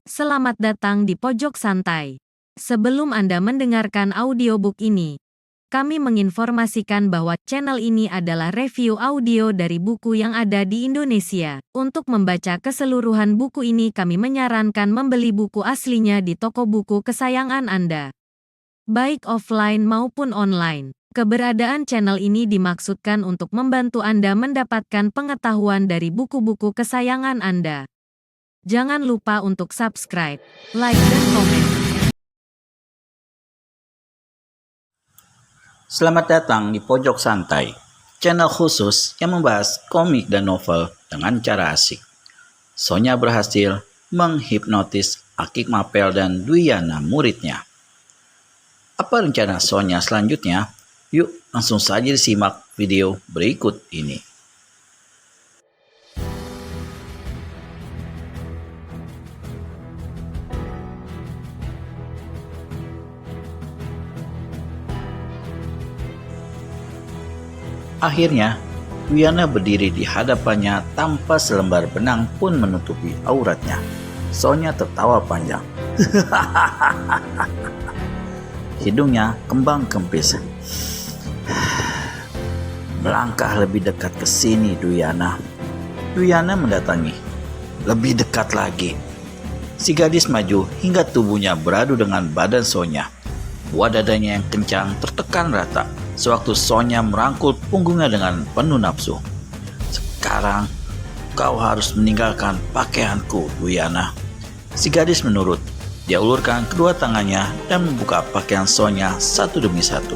Selamat datang di Pojok Santai. Sebelum Anda mendengarkan audiobook ini, kami menginformasikan bahwa channel ini adalah review audio dari buku yang ada di Indonesia. Untuk membaca keseluruhan buku ini, kami menyarankan membeli buku aslinya di toko buku kesayangan Anda, baik offline maupun online. Keberadaan channel ini dimaksudkan untuk membantu Anda mendapatkan pengetahuan dari buku-buku kesayangan Anda. Jangan lupa untuk subscribe, like, dan komen. Selamat datang di Pojok Santai, channel khusus yang membahas komik dan novel dengan cara asik. Sonya berhasil menghipnotis Akik Mapel dan Dwiana muridnya. Apa rencana Sonya selanjutnya? Yuk langsung saja disimak video berikut ini. Akhirnya, Dwiana berdiri di hadapannya tanpa selembar benang pun menutupi auratnya. Sonya tertawa panjang. Hidungnya kembang kempis. Melangkah lebih dekat ke sini, Dwiana. Dwiana mendatangi. Lebih dekat lagi. Si gadis maju hingga tubuhnya beradu dengan badan Sonya. Buah dadanya yang kencang tertekan rata sewaktu Sonya merangkul punggungnya dengan penuh nafsu. Sekarang kau harus meninggalkan pakaianku, Dwiana. Si gadis menurut. Dia ulurkan kedua tangannya dan membuka pakaian Sonya satu demi satu.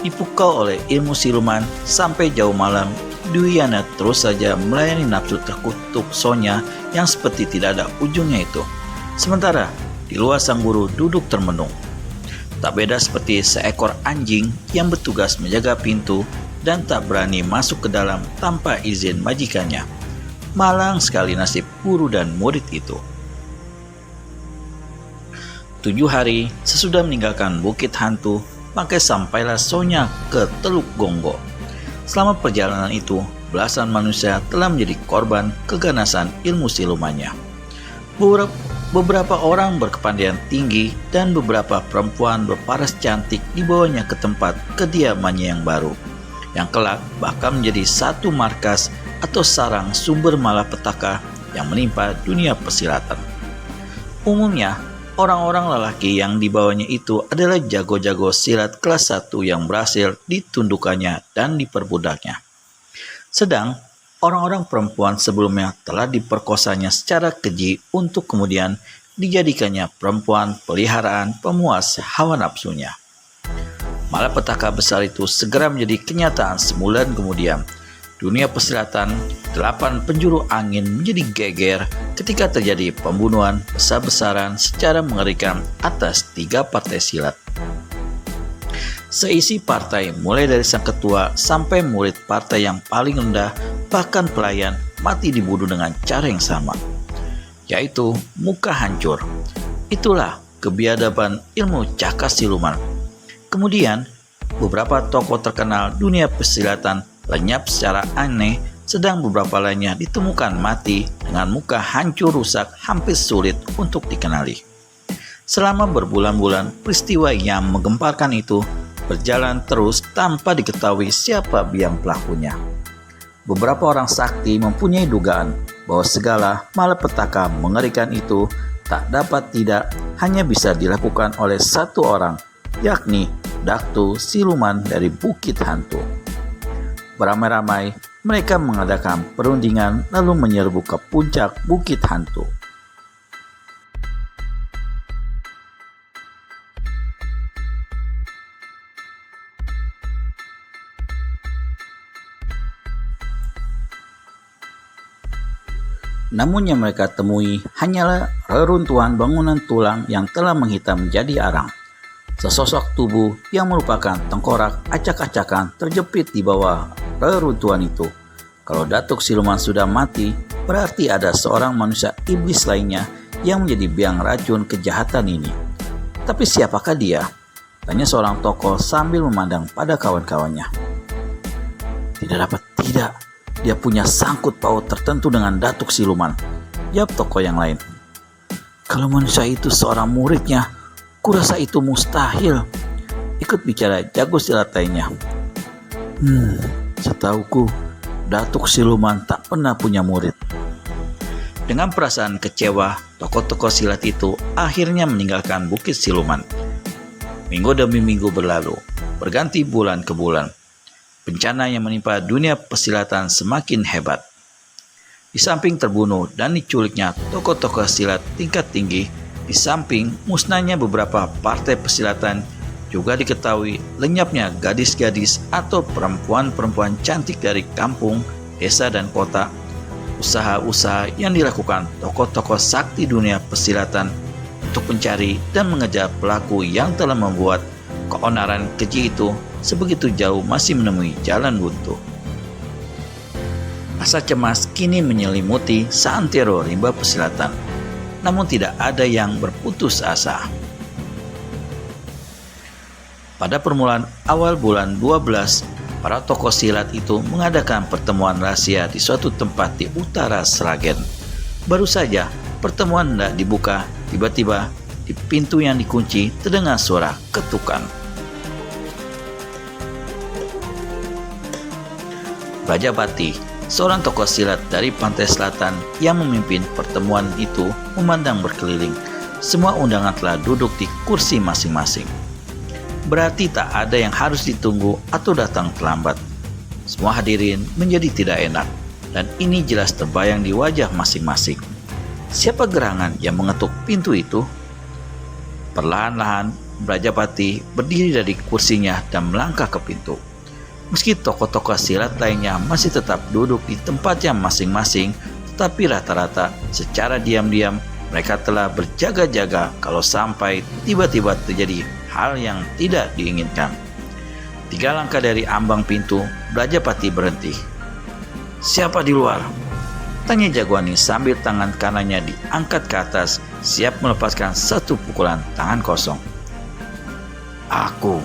Dipukau oleh ilmu siluman sampai jauh malam, Dwiana terus saja melayani nafsu terkutuk Sonya yang seperti tidak ada ujungnya itu. Sementara di luar sang guru duduk termenung. Tak beda seperti seekor anjing yang bertugas menjaga pintu dan tak berani masuk ke dalam tanpa izin majikannya. Malang sekali nasib guru dan murid itu. 7 hari sesudah meninggalkan Bukit Hantu, maka sampailah Sonya ke Teluk Gonggo. Selama perjalanan itu, belasan manusia telah menjadi korban keganasan ilmu silumannya. Beberapa orang berkepandaian tinggi dan beberapa perempuan berparas cantik dibawanya ke tempat kediamannya yang baru, yang kelak bahkan menjadi satu markas atau sarang sumber malapetaka yang menimpa dunia persilatan. Umumnya, orang-orang lelaki yang dibawanya itu adalah jago-jago silat kelas 1 yang berhasil ditundukkannya dan diperbudaknya. Sedang orang-orang perempuan sebelumnya telah diperkosanya secara keji untuk kemudian dijadikannya perempuan peliharaan pemuas hawa nafsunya. Malapetaka besar itu segera menjadi kenyataan sebulan kemudian. Dunia persilatan, 8 penjuru angin menjadi geger ketika terjadi pembunuhan besar-besaran secara mengerikan atas 3 partai silat. Seisi partai mulai dari sang ketua sampai murid partai yang paling rendah, bahkan pelayan, mati dibunuh dengan cara yang sama, yaitu muka hancur. Itulah kebiadaban ilmu cakar siluman. Kemudian beberapa tokoh terkenal dunia persilatan lenyap secara aneh, sedang beberapa lainnya ditemukan mati dengan muka hancur rusak hampir sulit untuk dikenali. Selama berbulan-bulan, peristiwa yang menggemparkan itu berjalan terus tanpa diketahui siapa biang pelakunya. Beberapa orang sakti mempunyai dugaan bahwa segala malapetaka mengerikan itu tak dapat tidak hanya bisa dilakukan oleh satu orang, yakni Daktu siluman dari Bukit Hantu. Beramai-ramai mereka mengadakan perundingan lalu menyerbu ke puncak Bukit Hantu. Namun yang mereka temui hanyalah reruntuhan bangunan tulang yang telah menghitam menjadi arang. Sesosok tubuh yang merupakan tengkorak acak-acakan terjepit di bawah reruntuhan itu. Kalau Datuk Siluman sudah mati, berarti ada seorang manusia iblis lainnya yang menjadi biang racun kejahatan ini. Tapi siapakah dia? Tanya seorang tokoh sambil memandang pada kawan-kawannya. Tidak. Dia punya sangkut paut tertentu dengan Datuk Siluman, jawab tokoh yang lain. Kalau manusia itu seorang muridnya, kurasa itu mustahil. Ikut bicara jago silat lainnya. Setauku, Datuk Siluman tak pernah punya murid. Dengan perasaan kecewa, tokoh-tokoh silat itu akhirnya meninggalkan Bukit Siluman. Minggu demi minggu berlalu, berganti bulan ke bulan. Bencana yang menimpa dunia persilatan semakin hebat. Di samping terbunuh dan diculiknya tokoh-tokoh silat tingkat tinggi, di samping musnahnya beberapa partai persilatan, juga diketahui lenyapnya gadis-gadis atau perempuan-perempuan cantik dari kampung, desa, dan kota. Usaha-usaha yang dilakukan tokoh-tokoh sakti dunia persilatan untuk mencari dan mengejar pelaku yang telah membuat keonaran keji itu sebegitu jauh masih menemui jalan buntu. Rasa cemas kini menyelimuti seantero rimba persilatan, namun tidak ada yang berputus asa. Pada permulaan awal bulan 12, para tokoh silat itu mengadakan pertemuan rahasia di suatu tempat di utara Sragen. Baru saja pertemuan hendak dibuka, tiba-tiba di pintu yang dikunci terdengar suara ketukan. Brajapati, seorang tokoh silat dari pantai selatan yang memimpin pertemuan itu, memandang berkeliling. Semua undangan telah duduk di kursi masing-masing. Berarti tak ada yang harus ditunggu atau datang terlambat. Semua hadirin menjadi tidak enak, dan ini jelas terbayang di wajah masing-masing. Siapa gerangan yang mengetuk pintu itu? Perlahan-lahan, Brajapati berdiri dari kursinya dan melangkah ke pintu. Meski tokoh-tokoh silat lainnya masih tetap duduk di tempatnya masing-masing, tetapi rata-rata secara diam-diam mereka telah berjaga-jaga kalau sampai tiba-tiba terjadi hal yang tidak diinginkan. 3 langkah dari ambang pintu, Brajapati berhenti. "Siapa di luar?" tanya Jagwani sambil tangan kanannya diangkat ke atas, siap melepaskan satu pukulan tangan kosong. "Aku,"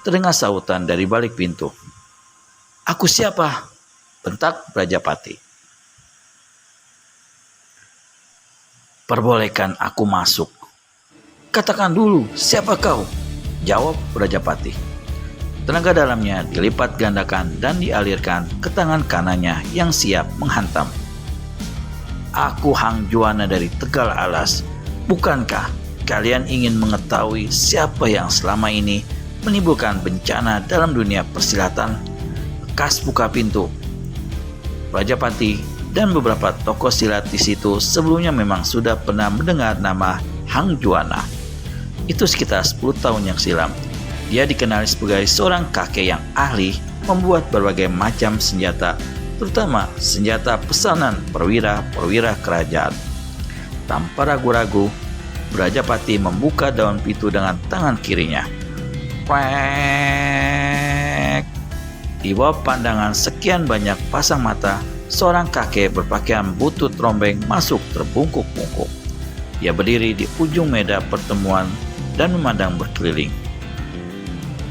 terdengar sautan dari balik pintu. "Aku siapa?" bentak Brajapati. "Perbolehkan aku masuk." "Katakan dulu, siapa kau?" jawab Brajapati. Tenaga dalamnya dilipat gandakan dan dialirkan ke tangan kanannya yang siap menghantam. "Aku Hang Juana dari Tegal Alas. Bukankah kalian ingin mengetahui siapa yang selama ini menimbulkan bencana dalam dunia persilatan? Lekas buka pintu." Brajapati dan beberapa tokoh silat di situ sebelumnya memang sudah pernah mendengar nama Hang Juana. Itu sekitar 10 tahun yang silam. Dia dikenali sebagai seorang kakek yang ahli membuat berbagai macam senjata, terutama senjata pesanan perwira-perwira kerajaan. Tanpa ragu-ragu, Brajapati membuka daun pintu dengan tangan kirinya. Kwek! Di bawah pandangan sekian banyak pasang mata, seorang kakek berpakaian butut rombeng masuk terbungkuk-bungkuk. Dia berdiri di ujung meja pertemuan dan memandang berkeliling.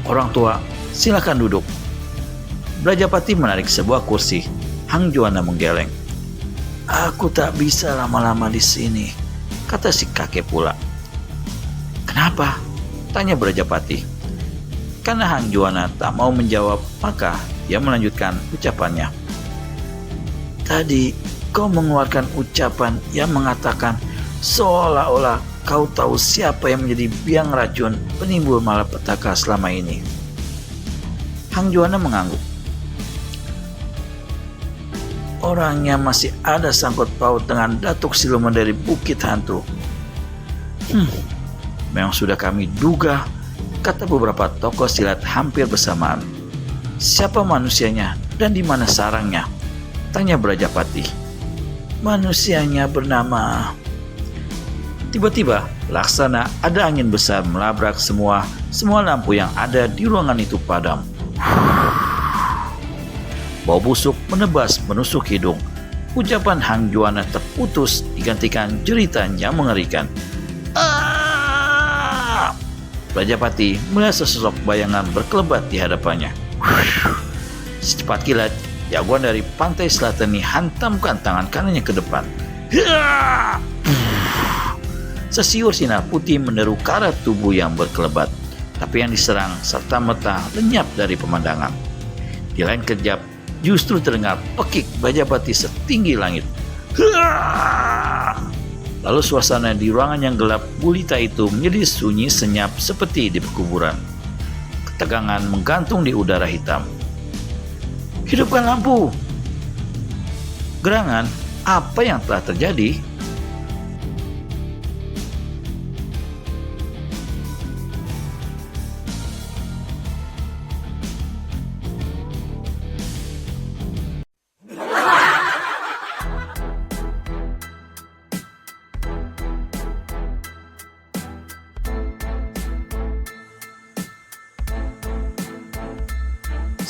"Orang tua, silakan duduk." Brajapati menarik sebuah kursi. Hang Juana menggeleng. "Aku tak bisa lama-lama di sini," kata si kakek pula. "Kenapa?" tanya Brajapati. Karena Hang Juana tak mau menjawab, maka dia melanjutkan ucapannya. "Tadi kau mengeluarkan ucapan yang mengatakan seolah-olah kau tahu siapa yang menjadi biang racun penimbul malapetaka selama ini." Hang Juana mengangguk. "Orangnya masih ada sangkut paut dengan Datuk Siluman dari Bukit Hantu." Memang sudah kami duga," kata beberapa tokoh silat hampir bersamaan. "Siapa manusianya dan di mana sarangnya?" tanya Brajapati. "Manusianya bernama..." Tiba-tiba, laksana ada angin besar melabrak semua lampu yang ada di ruangan itu padam. Bau busuk menebas menusuk hidung. Ucapan Hang Juana terputus digantikan jeritan yang mengerikan. "Ah!" Brajapati melihat sesosok bayangan berkelebat di hadapannya. Secepat kilat, jagoan dari pantai selatan ini hantamkan tangan kanannya ke depan. Sesiur sinar putih menderu ke arah tubuh yang berkelebat, tapi yang diserang serta-merta lenyap dari pemandangan. Di lain kejap, justru terdengar pekik Brajapati setinggi langit. Lalu suasana di ruangan yang gelap gulita itu menjadi sunyi senyap seperti di pekuburan. Ketegangan menggantung di udara hitam. Hidupkan lampu! Gerangan, apa yang telah terjadi?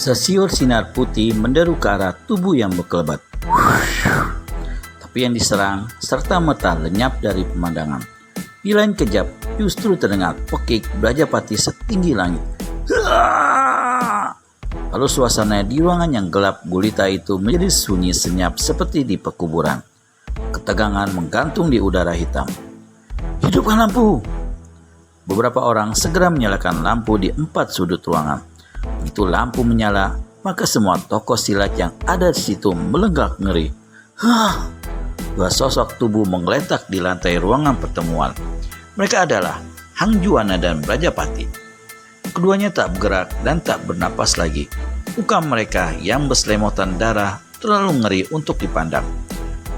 Sesiur sinar putih menderu ke arah tubuh yang berkelebat. Tapi yang diserang serta-merta lenyap dari pemandangan. Di lain kejap, justru terdengar pekik Brajapati setinggi langit. Lalu suasana di ruangan yang gelap gulita itu menjadi sunyi senyap seperti di pekuburan. Ketegangan menggantung di udara hitam. Hidupkan lampu! Beberapa orang segera menyalakan lampu di 4 sudut ruangan. Begitu lampu menyala, maka semua tokoh silat yang ada di situ melenggak ngeri. Dua sosok tubuh menggeletak di lantai ruangan pertemuan. Mereka adalah Hang Juwana dan Brajapati. Keduanya tak bergerak dan tak bernapas lagi. Muka mereka yang berselemotan darah terlalu ngeri untuk dipandang.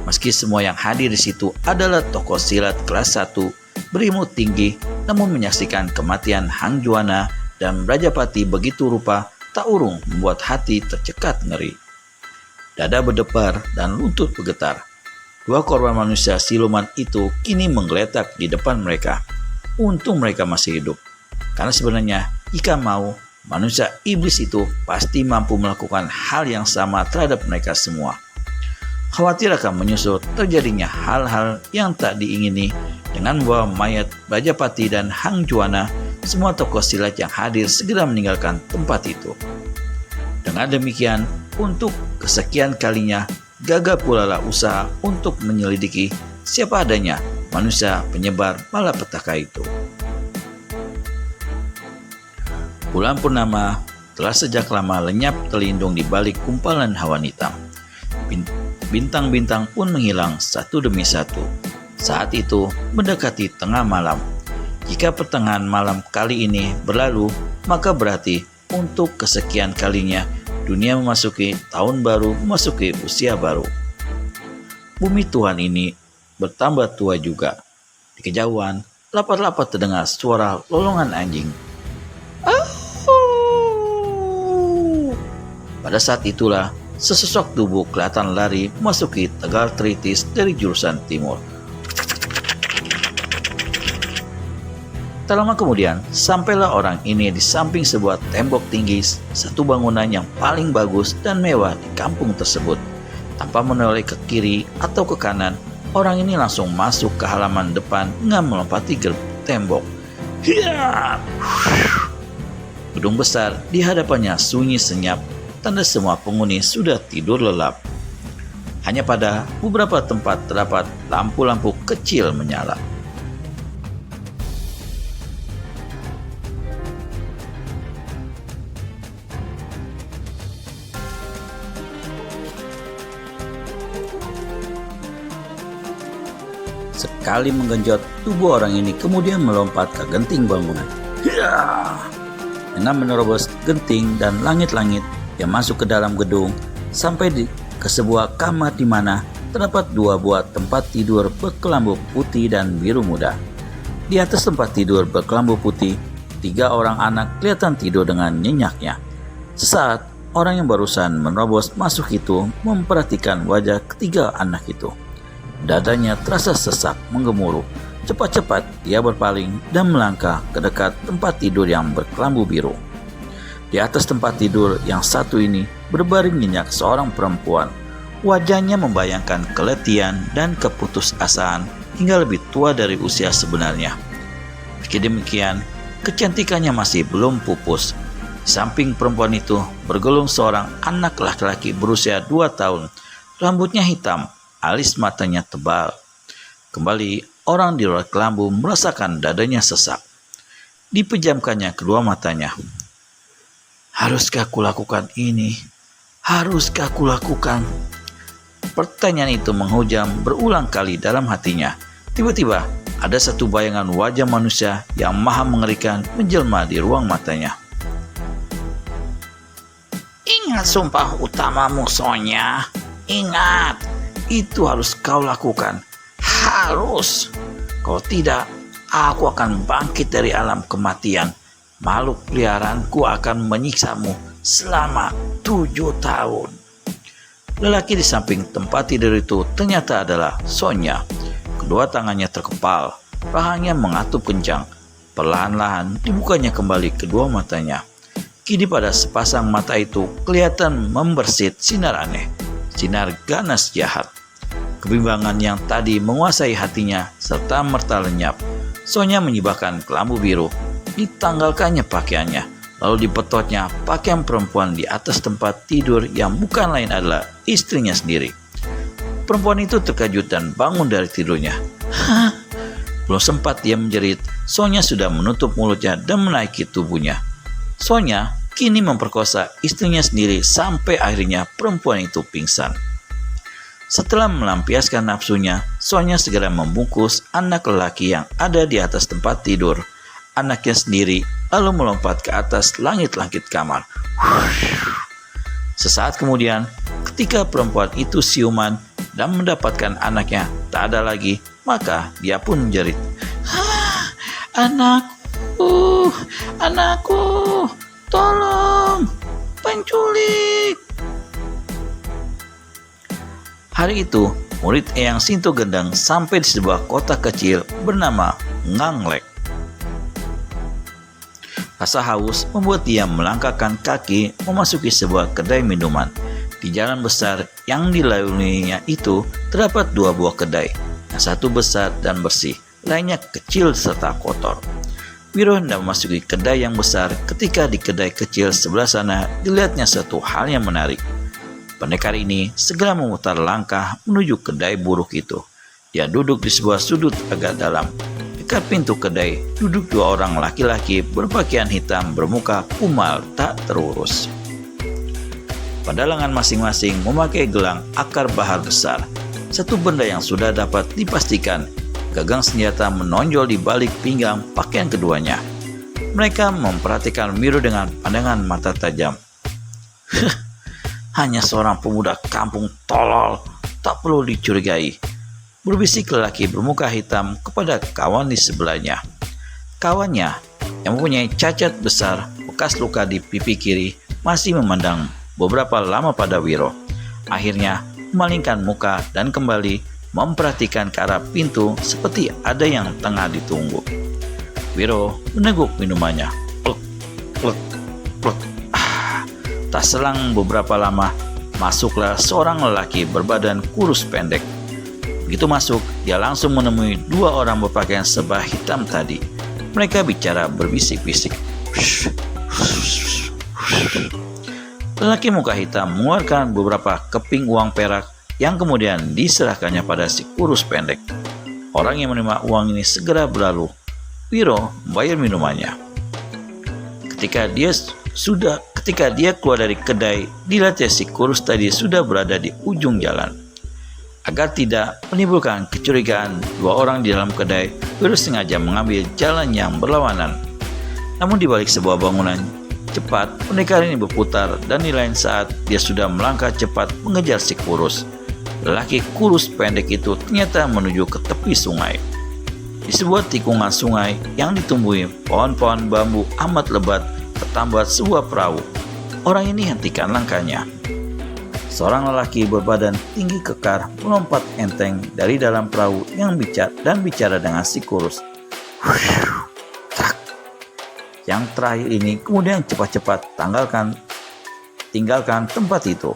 Meski semua yang hadir di situ adalah tokoh silat kelas 1 berilmu tinggi, namun menyaksikan kematian Hang Juwana dan Brajapati begitu rupa tak urung membuat hati tercekat ngeri. Dada berdebar dan lutut bergetar. Dua korban manusia siluman itu kini menggeletak di depan mereka. Untung mereka masih hidup. Karena sebenarnya jika mau, manusia iblis itu pasti mampu melakukan hal yang sama terhadap mereka semua. Khawatir akan menyusul terjadinya hal-hal yang tak diingini dengan membawa mayat Brajapati dan Hang Juwana. Semua tokoh silat yang hadir segera meninggalkan tempat itu. Dengan demikian, untuk kesekian kalinya, gagal pula lah usaha untuk menyelidiki siapa adanya manusia penyebar malapetaka itu. Bulan purnama telah sejak lama lenyap terlindung di balik kumpalan awan hitam. Bintang-bintang pun menghilang satu demi satu. Saat itu mendekati tengah malam. Jika pertengahan malam kali ini berlalu, maka berarti untuk kesekian kalinya dunia memasuki tahun baru, memasuki usia baru. Bumi Tuhan ini bertambah tua juga. Di kejauhan, lapat-lapat terdengar suara lolongan anjing. Pada saat itulah, sesosok tubuh kelihatan lari memasuki Tegal Tritis dari jurusan timur. Tak lama kemudian, sampailah orang ini di samping sebuah tembok tinggi, satu bangunan yang paling bagus dan mewah di kampung tersebut. Tanpa menoleh ke kiri atau ke kanan, orang ini langsung masuk ke halaman depan dengan melompati tembok. Gedung besar di hadapannya sunyi senyap, tanda semua penghuni sudah tidur lelap. Hanya pada beberapa tempat terdapat lampu-lampu kecil menyala. Sekali menggenjot, tubuh orang ini kemudian melompat ke genting bangunan. Dengan menerobos genting dan langit-langit yang masuk ke dalam gedung, sampai ke sebuah kamar di mana terdapat 2 buah tempat tidur berkelambu putih dan biru muda. Di atas tempat tidur berkelambu putih, 3 orang anak kelihatan tidur dengan nyenyaknya. Sesaat, orang yang barusan menerobos masuk itu memperhatikan wajah ketiga anak itu. Dadanya terasa sesak menggemuruh. Cepat-cepat ia berpaling dan melangkah ke dekat tempat tidur yang berkelambu biru. Di atas tempat tidur yang satu ini berbaring nyenyak seorang perempuan. Wajahnya membayangkan keletihan dan keputusasaan hingga lebih tua dari usia sebenarnya. Meski demikian, kecantikannya masih belum pupus. Di samping perempuan itu bergelung seorang anak laki-laki berusia 2 tahun. Rambutnya hitam, alis matanya tebal. Kembali orang di luar kelambu merasakan dadanya sesak. Dipejamkannya kedua matanya. Haruskah kulakukan ini? Haruskah kulakukan? Pertanyaan itu menghujam berulang kali dalam hatinya. Tiba-tiba ada satu bayangan wajah manusia yang maha mengerikan menjelma di ruang matanya. Ingat sumpah utamamu, Sonya. Ingat, itu harus kau lakukan. Harus. Kalau tidak, aku akan bangkit dari alam kematian. Makhluk peliharaanku akan menyiksamu selama 7 tahun. Lelaki di samping tempat tidur itu ternyata adalah Sonya. Kedua tangannya terkepal, rahangnya mengatup kencang. Perlahan-lahan dibukanya kembali kedua matanya. Kini pada sepasang mata itu kelihatan membersit sinar aneh, sinar ganas jahat. Kebimbangan yang tadi menguasai hatinya serta merta lenyap. Sonya menyibakkan kelambu biru, ditanggalkannya pakaiannya, lalu dipetotnya pakaian perempuan di atas tempat tidur yang bukan lain adalah istrinya sendiri. Perempuan itu terkejut dan bangun dari tidurnya. Hah? Belum sempat dia menjerit, Sonya sudah menutup mulutnya dan menaiki tubuhnya. Sonya kini memperkosa istrinya sendiri sampai akhirnya perempuan itu pingsan. Setelah melampiaskan nafsunya, Sonya segera membungkus anak lelaki yang ada di atas tempat tidur anaknya sendiri, lalu melompat ke atas langit-langit kamar. Sesaat kemudian, ketika perempuan itu siuman dan mendapatkan anaknya tak ada lagi, maka dia pun menjerit. Anakku, anakku, tolong, penculik. Hari itu, murid Eyang Sinto Gendang sampai di sebuah kota kecil bernama Nganglek. Rasa haus membuat dia melangkahkan kaki memasuki sebuah kedai minuman. Di jalan besar yang dilaluinya itu terdapat 2 buah kedai. Yang satu besar dan bersih, lainnya kecil serta kotor. Wiro hendak memasuki kedai yang besar ketika di kedai kecil sebelah sana dilihatnya satu hal yang menarik. Pendekar ini segera memutar langkah menuju kedai buruk itu. Dia duduk di sebuah sudut agak dalam. Dekat pintu kedai duduk 2 orang laki-laki berpakaian hitam bermuka kumal tak terurus. Pada lengan masing-masing memakai gelang akar bahar besar. Satu benda yang sudah dapat dipastikan, gagang senjata menonjol di balik pinggang pakaian keduanya. Mereka memperhatikan Wiro dengan pandangan mata tajam. Hanya seorang pemuda kampung tolol, tak perlu dicurigai, berbisik lelaki bermuka hitam kepada kawan di sebelahnya. Kawannya yang mempunyai cacat besar bekas luka di pipi kiri masih memandang beberapa lama pada Wiro. Akhirnya memalingkan muka dan kembali memperhatikan ke arah pintu seperti ada yang tengah ditunggu. Wiro meneguk minumannya. Pluk, pluk, pluk. Tak selang beberapa lama, masuklah seorang lelaki berbadan kurus pendek. Begitu masuk, dia langsung menemui 2 orang berpakaian serba hitam tadi. Mereka bicara berbisik-bisik. Lelaki muka hitam mengeluarkan beberapa keping uang perak yang kemudian diserahkannya pada si kurus pendek. Orang yang menerima uang ini segera berlalu. Wiro membayar minumannya. Ketika dia keluar dari kedai, dilihatnya si kurus tadi sudah berada di ujung jalan. Agar tidak menimbulkan kecurigaan 2 orang di dalam kedai, Wiro sengaja mengambil jalan yang berlawanan. Namun di balik sebuah bangunan cepat, pendekar ini berputar dan di lain saat dia sudah melangkah cepat mengejar si kurus. Lelaki kurus pendek itu ternyata menuju ke tepi sungai. Di sebuah tikungan sungai yang ditumbuhi pohon-pohon bambu amat lebat, tertambat sebuah perahu. Orang ini hentikan langkahnya. Seorang lelaki berbadan tinggi kekar melompat enteng dari dalam perahu yang bicara dengan si kurus. Yang terakhir ini kemudian cepat-cepat tinggalkan tempat itu.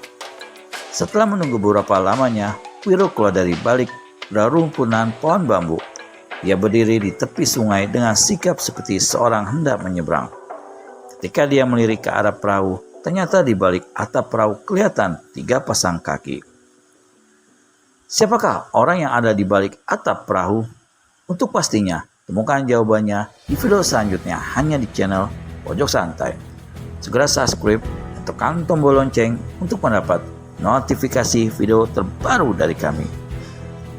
Setelah menunggu beberapa lamanya, Wiro keluar dari balik rerumpunan pohon bambu. Dia berdiri di tepi sungai dengan sikap seperti seorang hendak menyeberang. Ketika dia melirik ke arah perahu, ternyata di balik atap perahu kelihatan 3 pasang kaki. Siapakah orang yang ada di balik atap perahu? Untuk pastinya, temukan jawabannya di video selanjutnya hanya di channel Pojok Santai. Segera subscribe dan tekan tombol lonceng untuk mendapat notifikasi video terbaru dari kami.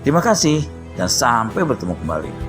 Terima kasih dan sampai bertemu kembali.